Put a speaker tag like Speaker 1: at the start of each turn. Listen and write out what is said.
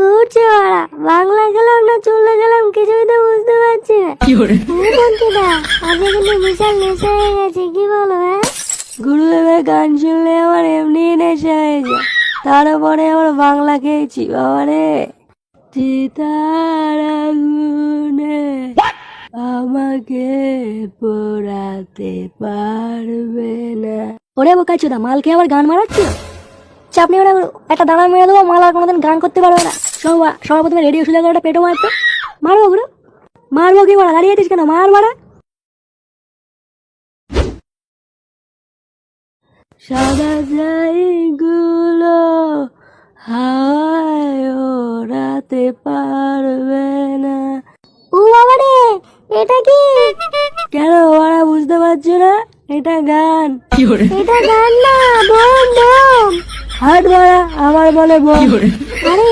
Speaker 1: ঘুরছে ওরা, বাংলা গেলাম না চলে গেলাম কিছুই তো বুঝতে পারছি না। বন্ধুরা আজকে কিন্তু বিশাল নেশা হয়ে গেছে, কি বলো? গুরুদেবের গান শুনলে আমার এমনি নেশা হয়ে যায়, তারপরে আমার বাংলা খেয়েছি বাবারে। চিতার আগুনে আমাকে পোড়াতে পারবে না। ওরে বোকাচোদা, মাল খেয়ে আবার গান মারাচ্ছিল। চাপ নিয়ে একটা দাঁড়া মেরে দেবো, মাল আর কোনোদিন গান করতে পারবে না। সবার প্রথমে রেডিও সুযোগ করে একটা পেটো মারতো। মারবো গুলো, মারবো কি মারা, দাঁড়িয়ে আছিস কেন? মার মারা। সাদা যাইগুলো হাওয়ায় ওড়াতে পারবে না। ও বাবা রে, এটা কি? কেন ওরা বুঝতে পারছো না? এটা গান। এটা গান না, বোম বোম। হাট মারা, আমার বলে বোম। আরে